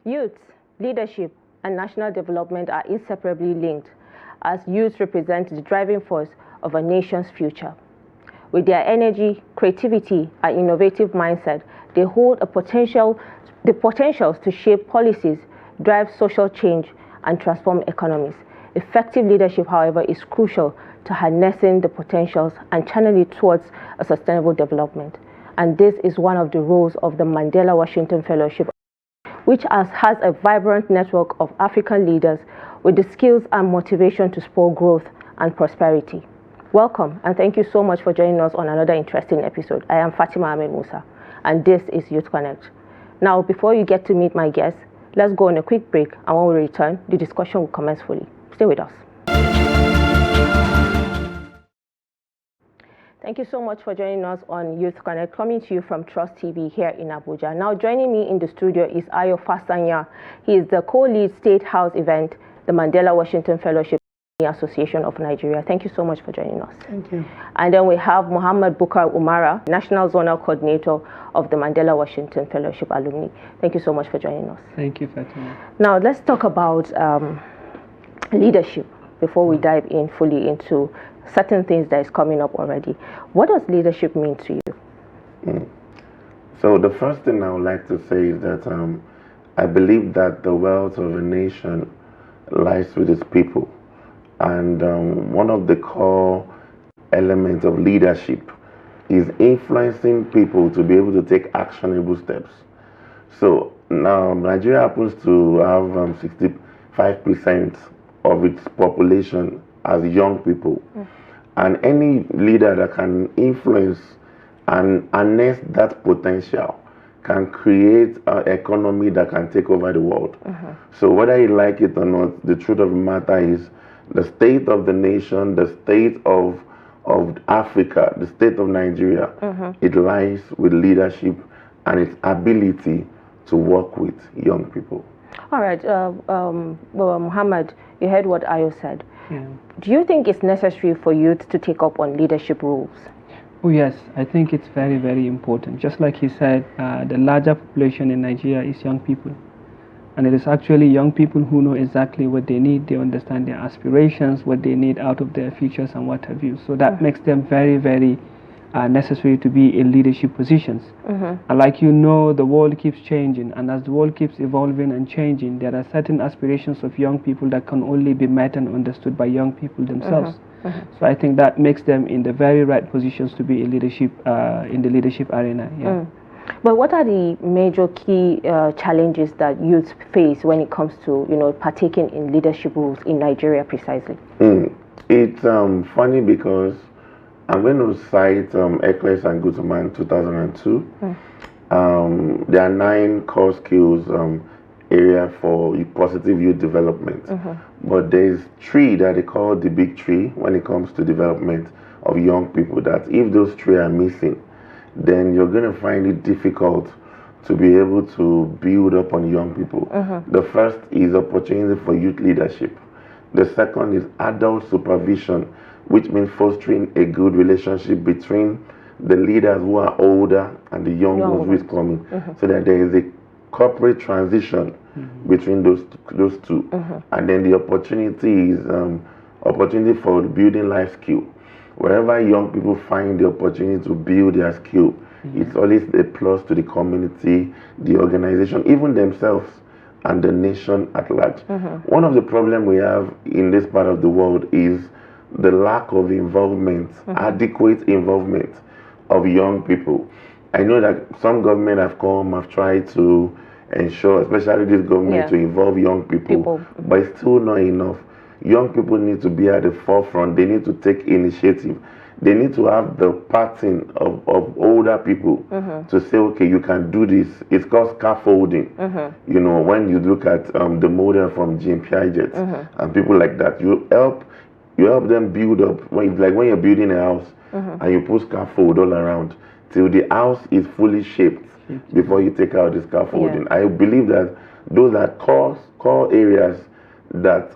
Youth, leadership, and national development are inseparably linked, as youth represent the driving force of a nation's future. With their energy, creativity, and innovative mindset, they hold the potentials to shape policies, drive social change, and transform economies. Effective leadership, however, is crucial to harnessing the potentials and channeling it towards a sustainable development. And this is one of the roles of the Mandela Washington Fellowship, which has a vibrant network of African leaders with the skills and motivation to spur growth and prosperity. Welcome, and thank you so much for joining us on another interesting episode. I am Fatima Ahmed Musa, and this is Youth Connect. Now, before you get to meet my guests, let's go on a quick break, and when we return, the discussion will commence fully. Stay with us. Thank you so much for joining us on Youth Connect, coming to you from Trust TV here in Abuja. Now, joining me in the studio is Fasanya. He is the co-lead State House event, the Mandela Washington Fellowship Association of Nigeria. Thank you so much for joining us. Thank you. And then we have Muhammed Bukar Umara, National Zonal Coordinator of the Mandela Washington Fellowship Alumni. Thank you so much for joining us. Thank you, Fatima. Now, let's talk about leadership before we dive in fully into certain things that is coming up already. What does leadership mean to you? So the first thing I would like to say is that I believe that the wealth of a nation lies with its people. And one of the core elements of leadership is influencing people to be able to take actionable steps. So now Nigeria happens to have 65% of its population as young people. And any leader that can influence and harness that potential can create an economy that can take over the world. So whether you like it or not, the truth of the matter is the state of the nation, the state of Africa, the state of Nigeria, it lies with leadership and its ability to work with young people. All right, Muhammad, you heard what Ayo said. Yeah. Do you think it's necessary for youth to take up on leadership roles? Oh yes, I think it's very, very important. Just like he said, the larger population in Nigeria is young people. And it is actually young people who know exactly what they need. They understand their aspirations, what they need out of their futures and what have you. So that makes them very, very necessary to be in leadership positions. And like you know, the world keeps changing. And as the world keeps evolving and changing, there are certain aspirations of young people that can only be met and understood by young people themselves. So I think that makes them in the very right positions to be in leadership, in the leadership arena. Yeah. But what are the major key challenges that youth face when it comes to, partaking in leadership roles in Nigeria precisely? It's funny because I'm going to cite Eccles and Gutman 2002. There are 9 core skills area for positive youth development. But there's 3 that they call the big 3 when it comes to development of young people, that if those 3 are missing, then you're going to find it difficult to be able to build up on young people. The first is opportunity for youth leadership. The second is adult supervision, which means fostering a good relationship between the leaders who are older and the young ones who is coming, so that there is a corporate transition between those two. And then the opportunity is opportunity for building life skill. Wherever young people find the opportunity to build their skill, it's always a plus to the community, the organization, even themselves, and the nation at large. One of the problems we have in this part of the world is the lack of involvement, adequate involvement of young people. I know that some government have tried to ensure, especially this government, to involve young people, but it's still not enough. Young people need to be at the forefront. They need to take initiative. They need to have the pattern of older people to say, okay, you can do this. It's called scaffolding. When you look at the model from Jean Piaget and people like that, you help them build up. When you're building a house and you put scaffold all around till the house is fully shaped before you take out the scaffolding. I believe that those are core areas that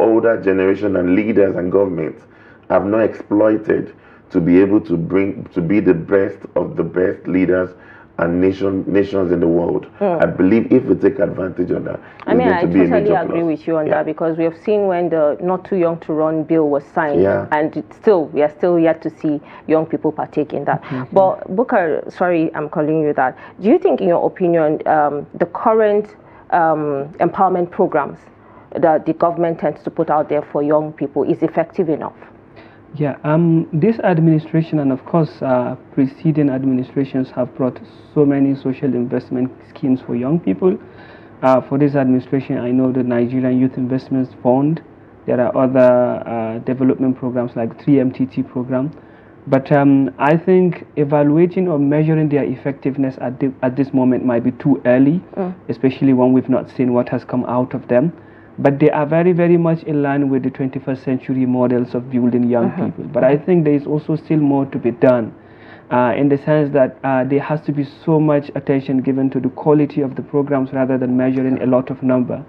older generation and leaders and governments have not exploited to be able to be the best of the best leaders and nations in the world. I believe if we take advantage of that, I mean, I totally agree with you on that, because we have seen when the Not Too Young to Run bill was signed, and we are still yet to see young people partake in that. But Bukar, sorry, I'm calling you that. Do you think, in your opinion, the current empowerment programs that the government tends to put out there for young people is effective enough? Yeah, this administration and of course preceding administrations have brought so many social investment schemes for young people. For this administration, I know the Nigerian Youth Investment Fund. There are other development programs like 3MTT program. But I think evaluating or measuring their effectiveness at this moment might be too early, especially when we've not seen what has come out of them. But they are very, very much in line with the 21st century models of building young people. But I think there is also still more to be done, in the sense that there has to be so much attention given to the quality of the programs rather than measuring a lot of number.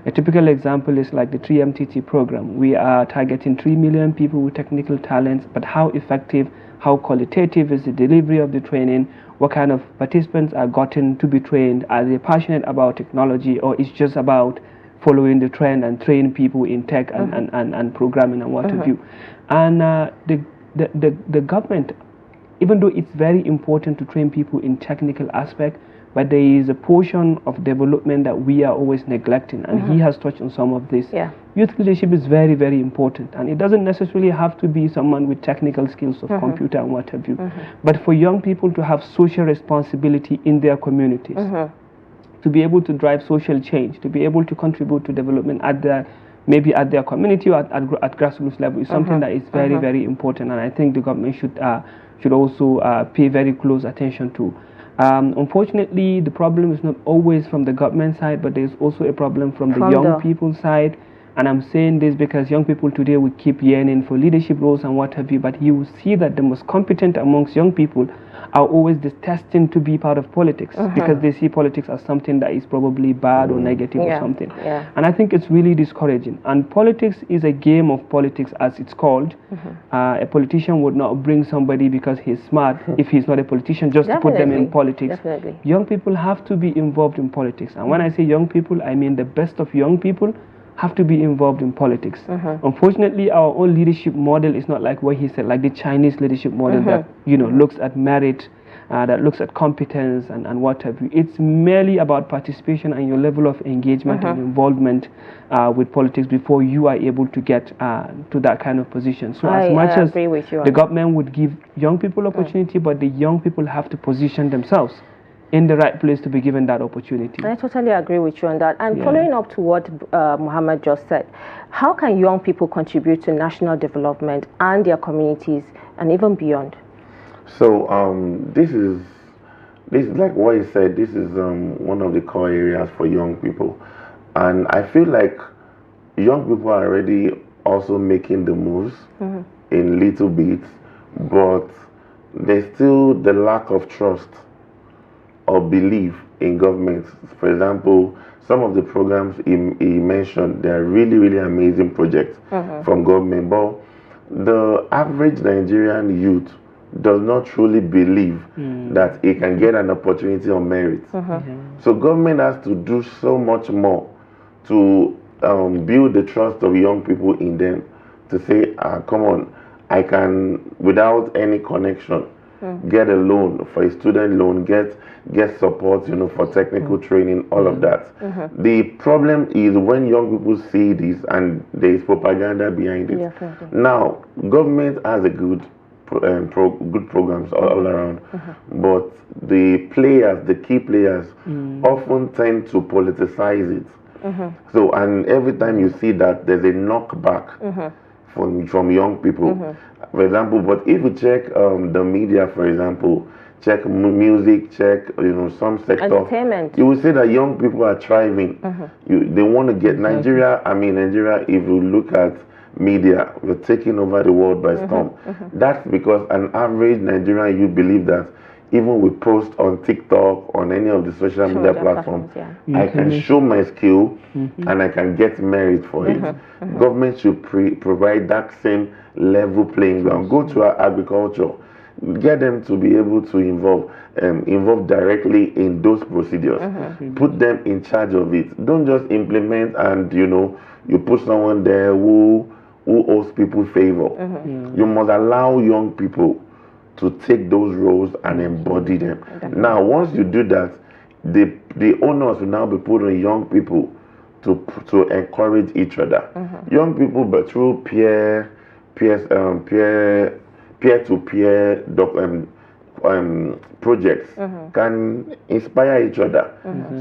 A typical example is like the 3MTT program. We are targeting 3 million people with technical talents, but how effective, how qualitative is the delivery of the training? What kind of participants are gotten to be trained? Are they passionate about technology, or it's just about following the trend and train people in tech and programming and what have you? And the government, even though it's very important to train people in technical aspect, but there is a portion of development that we are always neglecting, and he has touched on some of this. Youth leadership is very, very important, and it doesn't necessarily have to be someone with technical skills of computer and what have you, but for young people to have social responsibility in their communities, to be able to drive social change, to be able to contribute to development at their, maybe at their community or at grassroots level, is something that is very, very important, and I think the government should also pay very close attention to. Unfortunately, the problem is not always from the government side, but there's also a problem from the young people side. And I'm saying this because young people today will keep yearning for leadership roles and what have you, but you will see that the most competent amongst young people are always destined to be part of politics, because they see politics as something that is probably bad or negative or something. And I think it's really discouraging. And politics is a game of politics, as it's called. A politician would not bring somebody because he's smart if he's not a politician just to put them in politics. Young people have to be involved in politics. And when I say young people, I mean the best of young people have to be involved in politics. Unfortunately, our own leadership model is not like what he said, like the Chinese leadership model that, you know, looks at merit, that looks at competence and what have you. It's merely about participation and your level of engagement and involvement with politics before you are able to get to that kind of position. So as much as the government would give young people opportunity, but the young people have to position themselves in the right place to be given that opportunity. I totally agree with you on that. And following up to what Muhammad just said, how can young people contribute to national development and their communities and even beyond? So this is like what he said. This is one of the core areas for young people, and I feel like young people are already also making the moves in little bits, but there's still the lack of trust or belief in government. For example, some of the programs he mentioned, they are really, really amazing projects from government, but the average Nigerian youth does not truly believe that he can get an opportunity on merit. So government has to do so much more to build the trust of young people in them, to say, come on, I can, without any connection, get a loan for a student loan, get support, you know, for technical training, all of that. The problem is when young people see this and there is propaganda behind it. Now, government has a good programs all around, but the players, the key players, often tend to politicize it. So, and every time you see that, there's a knockback from young people. For example, but if you check the media, for example, check music, check, you know, some sector, entertainment, you will see that young people are thriving. They want to get Nigeria. I mean, Nigeria, if you look at media, we're taking over the world by storm. That's because an average Nigerian, you believe that even we post on TikTok, on any of the social media platforms, I can show my skill and I can get merit for it. Government should provide that same level playing ground. Go to our agriculture. get them to be able to involve directly in those procedures. Put them in charge of it. Don't just implement and you put someone there who owes people favor. You must allow young people to take those roles and embody them. Now, once you do that, the onus will now be put on young people to encourage each other. Young people, but through peer-to-peer projects can inspire each other.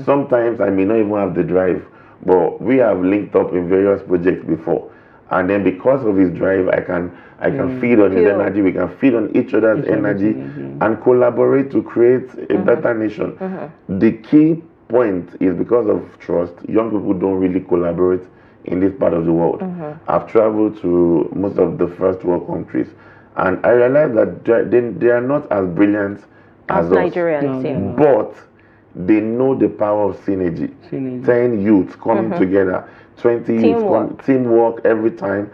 Sometimes I may not even have the drive, but we have linked up in various projects before, and then because of his drive, I can feed on his energy. We can feed on each other's energy and collaborate to create a better nation. The key point is because of trust. Young people don't really collaborate in this part of the world. I've traveled to most of the first world countries, and I realized that they are not as brilliant as Nigerians, but they know the power of synergy. 10 youths coming together, 20 youths, teamwork every time.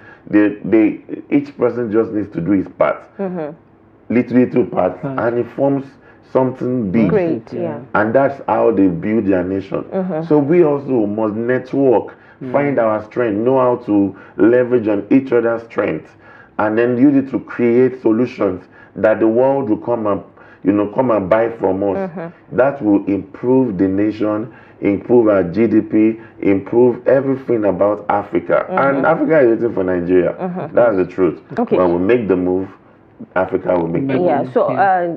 Each person just needs to do his part, little part, and it forms something big. Great, and that's how they build their nation. So we also must network, find our strength, know how to leverage on each other's strength, and then use it to create solutions that the world will come and buy from us. That will improve the nation, improve our GDP, improve everything about Africa. And Africa is waiting for Nigeria. That's the truth. When we make the move, Africa will make the move. So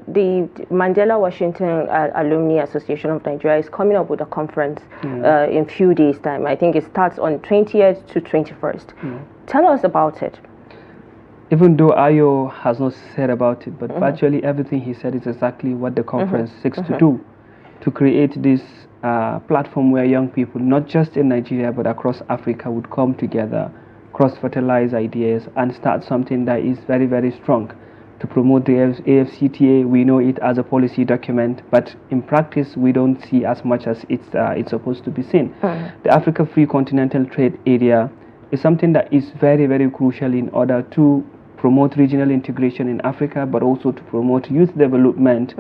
the Mandela Washington Alumni Association of Nigeria is coming up with a conference in a few days' time. I think it starts on 20th to 21st. Tell us about it. Even though Ayo has not said about it, but virtually everything he said is exactly what the conference seeks to do, to create this platform where young people, not just in Nigeria but across Africa, would come together, cross-fertilize ideas, and start something that is very, very strong to promote the AFCTA. We know it as a policy document, but in practice we don't see as much as it's supposed to be seen. The Africa Free Continental Trade Area is something that is very, very crucial in order to promote regional integration in Africa, but also to promote youth development,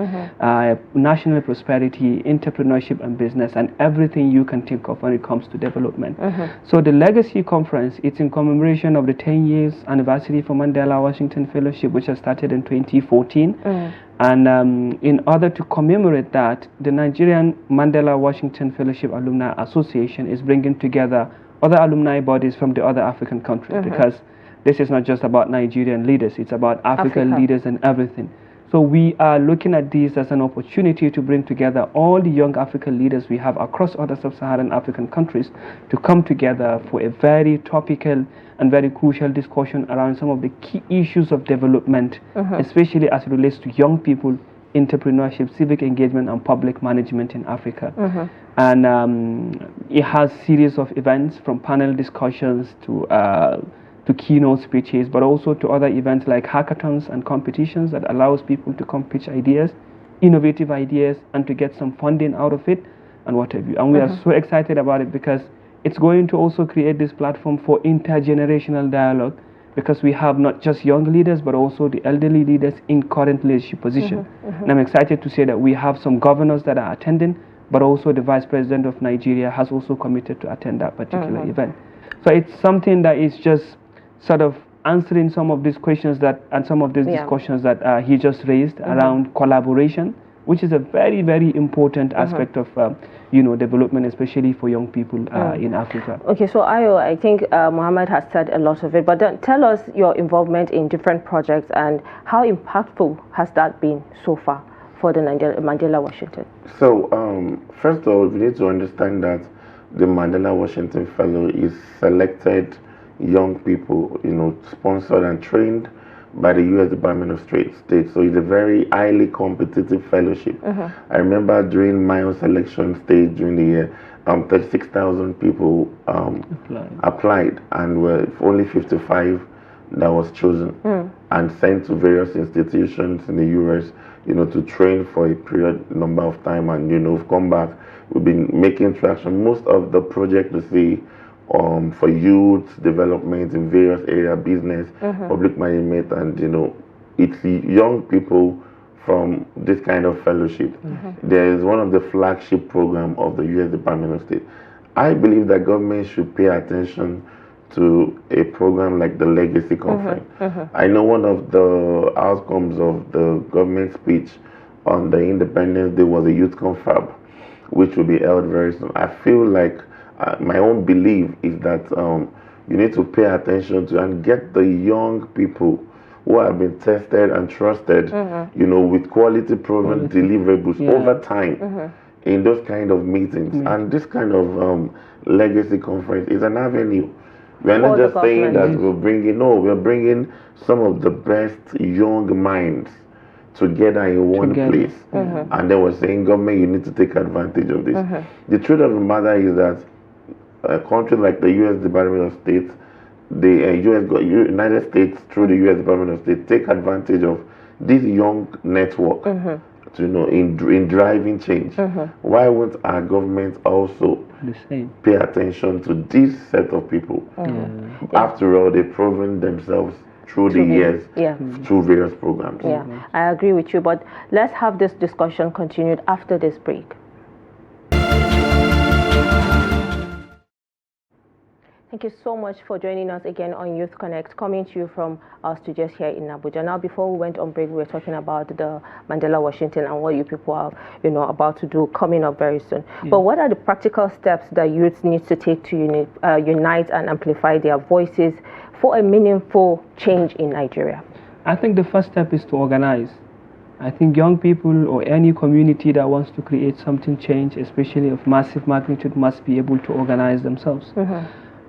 national prosperity, entrepreneurship and business, and everything you can think of when it comes to development. So the Legacy Conference, it's in commemoration of the 10 years anniversary for Mandela Washington Fellowship, which has started in 2014. And in order to commemorate that, the Nigerian Mandela Washington Fellowship Alumni Association is bringing together other alumni bodies from the other African countries, because this is not just about Nigerian leaders, it's about African leaders and everything. So we are looking at this as an opportunity to bring together all the young African leaders we have across other sub-Saharan African countries to come together for a very topical and very crucial discussion around some of the key issues of development, especially as it relates to young people, entrepreneurship, civic engagement and public management in Africa. And it has series of events, from panel discussions to keynote speeches, but also to other events like hackathons and competitions that allows people to come pitch ideas, innovative ideas, and to get some funding out of it and what have you. And we are so excited about it because it's going to also create this platform for intergenerational dialogue, because we have not just young leaders but also the elderly leaders in current leadership position. And I'm excited to say that we have some governors that are attending, but also the Vice President of Nigeria has also committed to attend that particular event. So it's something that is just sort of answering some of these questions and some of these discussions that he just raised around collaboration, which is a very, very important aspect of development, especially for young people in Africa. Okay, so Ayo, I think Muhammad has said a lot of it, but then tell us your involvement in different projects and how impactful has that been so far for the Mandela Washington? So, first of all, we need to understand that the Mandela Washington Fellow is selected young people, sponsored and trained by the U.S. Department of State. So it's a very highly competitive fellowship. I remember during my own selection stage during the year, 36,000 people applied, and were only 55 that was chosen and sent to various institutions in the U.S. To train for a period number of time, and we've come back. We've been making traction. Most of the project we see for youth development in various areas, business, public management, and it's young people from this kind of fellowship. There is one of the flagship program of the U.S. Department of State. I believe that government should pay attention to a program like the Legacy Conference. I know one of the outcomes of the government speech on the Independence Day was a youth confab, which will be held very soon. I feel like my own belief is that you need to pay attention to and get the young people who have been tested and trusted, you know, with quality proven deliverables over time in those kind of meetings. And this kind of legacy conference is an avenue. We are not just saying that we're bringing, no, we're bringing some of the best young minds together in one place. And then we're saying, government, you need to take advantage of this. The truth of the matter is that a country like the U.S. Department of State, the United States through the U.S. Department of State take advantage of this young network to, you know, in driving change. Why won't our government also pay attention to this set of people? After all, they've proven themselves through the years, through various programs. I agree with you, but let's have this discussion continued after this break. Thank you so much for joining us again on Youth Connect, coming to you from our studios here in Abuja. Now, before we went on break, we were talking about the Mandela Washington and what you people are, you know, about to do coming up very soon. But what are the practical steps that youth need to take to unite and amplify their voices for a meaningful change in Nigeria? I think the first step is to organize. I think young people or any community that wants to create something change, especially of massive magnitude, must be able to organize themselves.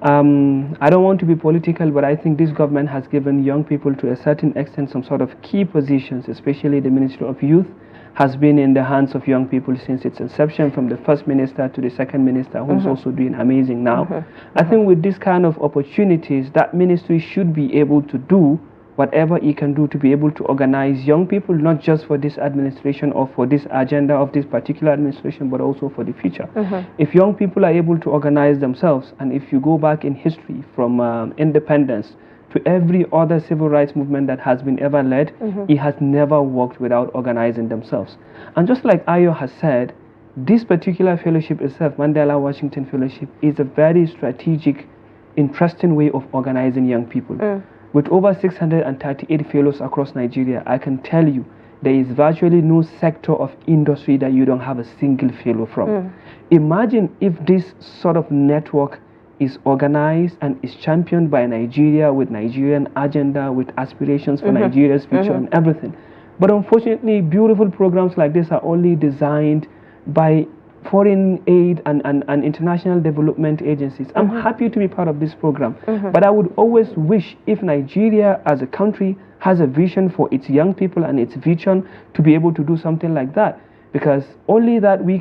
I don't want to be political, but I think this government has given young people to a certain extent some sort of key positions, especially the Ministry of Youth has been in the hands of young people since its inception, from the first minister to the second minister, who's also doing amazing now. I think with this kind of opportunities, that ministry should be able to do whatever it can do to be able to organize young people, not just for this administration or for this agenda of this particular administration, but also for the future. If young people are able to organize themselves, and if you go back in history from independence to every other civil rights movement that has been ever led, it has never worked without organizing themselves. And just like Ayo has said, this particular fellowship itself, Mandela Washington Fellowship, is a very strategic, interesting way of organizing young people. With over 638 fellows across Nigeria, I can tell you there is virtually no sector of industry that you don't have a single fellow from. Imagine if this sort of network is organized and is championed by Nigeria with Nigerian agenda, with aspirations for Nigeria's future and everything. But unfortunately, beautiful programs like this are only designed by foreign aid and international development agencies. I'm happy to be part of this program, but I would always wish if Nigeria as a country has a vision for its young people and its vision to be able to do something like that, because only then we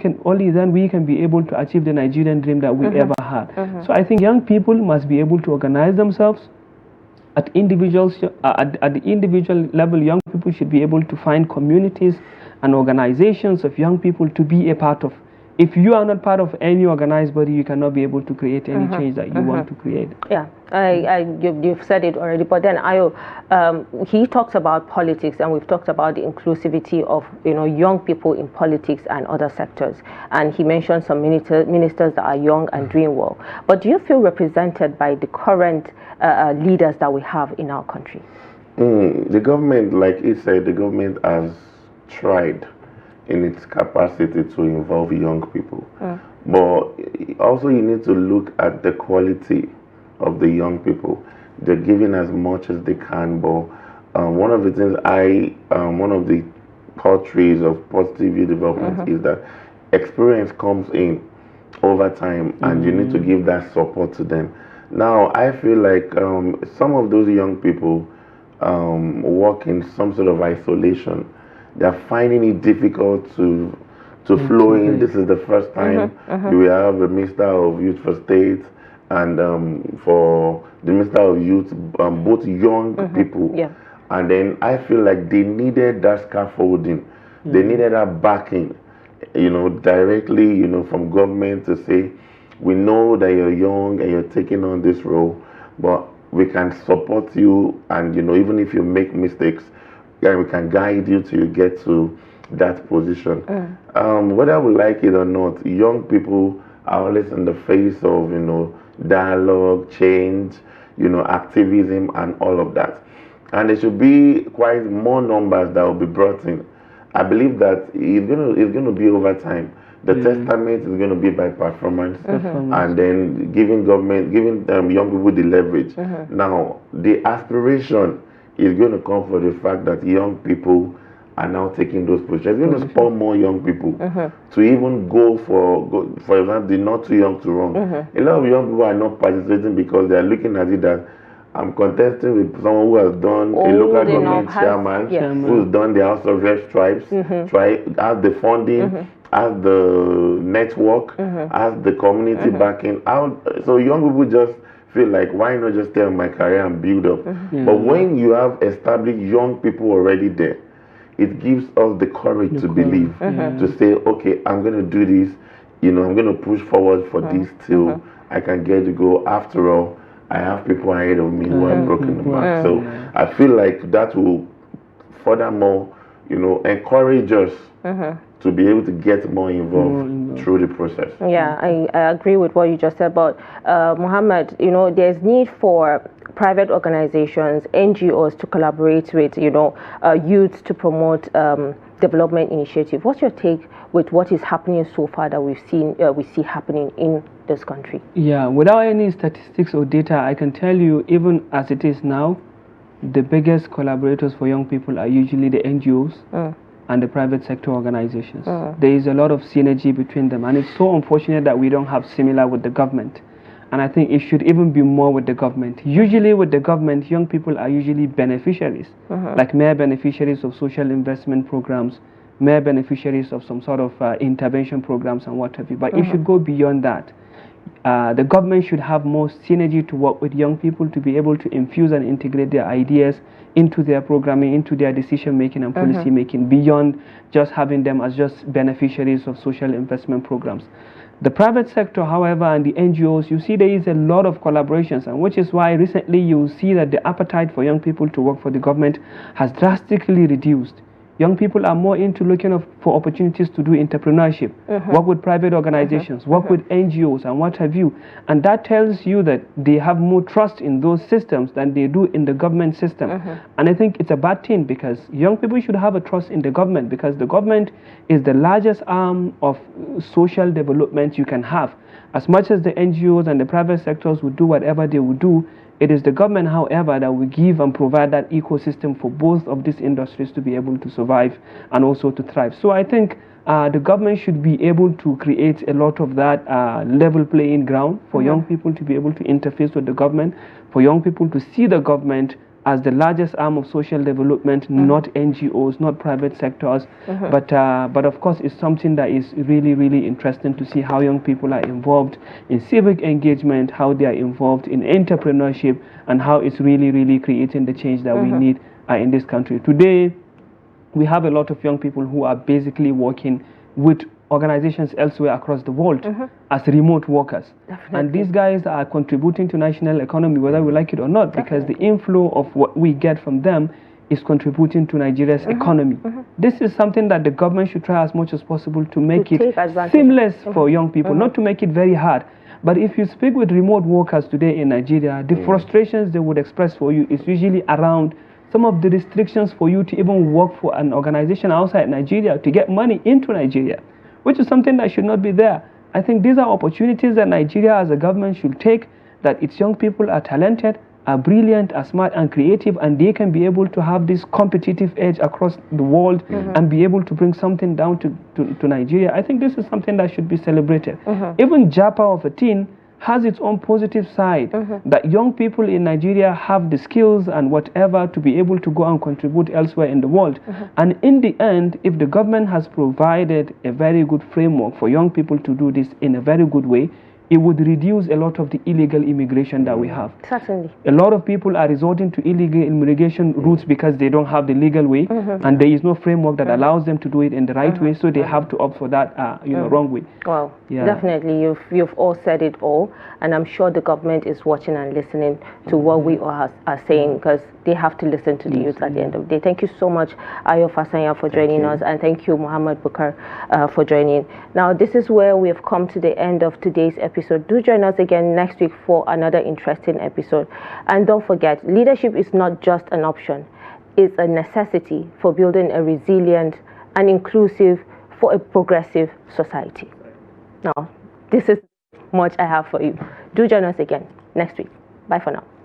can be able to achieve the Nigerian dream that we ever had. So I think young people must be able to organize themselves at individuals, at the individual level. Young people should be able to find communities and organizations of young people to be a part of. If you are not part of any organized body, you cannot be able to create any change that you want to create. Yeah, you've said it already, but then Ayo, he talks about politics, and we've talked about the inclusivity of, you know, young people in politics and other sectors, and he mentioned some ministers that are young and doing well. But do you feel represented by the current leaders that we have in our country? The government, like he said, the government has tried in its capacity to involve young people. But also you need to look at the quality of the young people. They're giving as much as they can, but one of the things one of the portraits of positive youth development is that experience comes in over time, and you need to give that support to them. Now, I feel like some of those young people work in some sort of isolation. They're finding it difficult to flow in. This is the first time we have a Minister of Youth for State and for the Minister of Youth, both young people. And then I feel like they needed that scaffolding. They needed that backing, you know, directly, you know, from government to say, we know that you're young and you're taking on this role, but we can support you, and, you know, even if you make mistakes, we can guide you till you get to that position. Whether we like it or not, young people are always in the face of, dialogue, change, activism and all of that. And there should be quite more numbers that will be brought in. I believe that it's gonna be over time. The testament is going to be by performance, and then giving young people the leverage. Now, the aspiration is going to come for the fact that young people are now taking those positions. It's going to spur more young people to even go, for example, the not too young to run. A lot of young people are not participating because they are looking at it that I'm contesting with someone who has done a local government chairman, who's done the House of Reps tribes, has the funding, has the network, has the community backing out. So young people just feel like, why not just stay on my career and build up? But when you have established young people already there, it gives us the courage to believe, to say, okay, I'm going to do this, I'm going to push forward for this till I can get to go. After all, I have people ahead of me who have broken the mark. So I feel like that will furthermore, encourage us to be able to get more involved through the process. Yeah, I agree with what you just said. But Muhammad, there's need for private organizations, NGOs to collaborate with, youth to promote development initiative. What's your take with what is happening so far that we see happening in this country? Yeah, without any statistics or data, I can tell you, even as it is now, the biggest collaborators for young people are usually the NGOs and the private sector organizations. There is a lot of synergy between them, and it's so unfortunate that we don't have similar with the government. And I think it should even be more with the government. Usually with the government, young people are usually beneficiaries, like mere beneficiaries of social investment programs, mere beneficiaries of some sort of intervention programs and what have you. But it should go beyond that. The government should have more synergy to work with young people to be able to infuse and integrate their ideas into their programming, into their decision making and policy making, beyond just having them as just beneficiaries of social investment programs. The private sector, however, and the NGOs, you see there is a lot of collaborations, and which is why recently you see that the appetite for young people to work for the government has drastically reduced. Young people are more into looking for opportunities to do entrepreneurship, work with private organizations, work with NGOs and what have you. And that tells you that they have more trust in those systems than they do in the government system. And I think it's a bad thing, because young people should have a trust in the government, because the government is the largest arm of social development you can have. As much as the NGOs and the private sectors would do whatever they would do, it is the government, however, that will give and provide that ecosystem for both of these industries to be able to survive and also to thrive. So I think the government should be able to create a lot of that level playing ground for young people to be able to interface with the government, for young people to see the government as the largest arm of social development, not NGOs, not private sectors. But of course, it's something that is really, really interesting to see how young people are involved in civic engagement, how they are involved in entrepreneurship, and how it's really, really creating the change that we need in this country. Today, we have a lot of young people who are basically working with organizations elsewhere across the world as remote workers. And these guys are contributing to national economy, whether we like it or not, because the inflow of what we get from them is contributing to Nigeria's economy. This is something that the government should try as much as possible to make it seamless for young people, not to make it very hard. But if you speak with remote workers today in Nigeria, the frustrations they would express for you is usually around some of the restrictions for you to even work for an organization outside Nigeria, to get money into Nigeria, which is something that should not be there. I think these are opportunities that Nigeria as a government should take, that its young people are talented, are brilliant, are smart and creative, and they can be able to have this competitive edge across the world and be able to bring something down to Nigeria. I think this is something that should be celebrated. Even JAPA of a teen has its own positive side, that young people in Nigeria have the skills and whatever to be able to go and contribute elsewhere in the world. And in the end, if the government has provided a very good framework for young people to do this in a very good way, it would reduce a lot of the illegal immigration that we have. Certainly. A lot of people are resorting to illegal immigration routes because they don't have the legal way, and there is no framework that allows them to do it in the right way, so they have to opt for that wrong way. Well, definitely, you've all said it all, and I'm sure the government is watching and listening to what we are saying, because they have to listen to the youth at the end of the day. Thank you so much, Ayo Fasanya, for joining us, and thank you, Muhammed Bukar, for joining. Now, this is where we have come to the end of today's episode. Do join us again next week for another interesting episode. And don't forget, leadership is not just an option. It's a necessity for building a resilient and inclusive, for a progressive society. Now, this is much I have for you. Do join us again next week. Bye for now.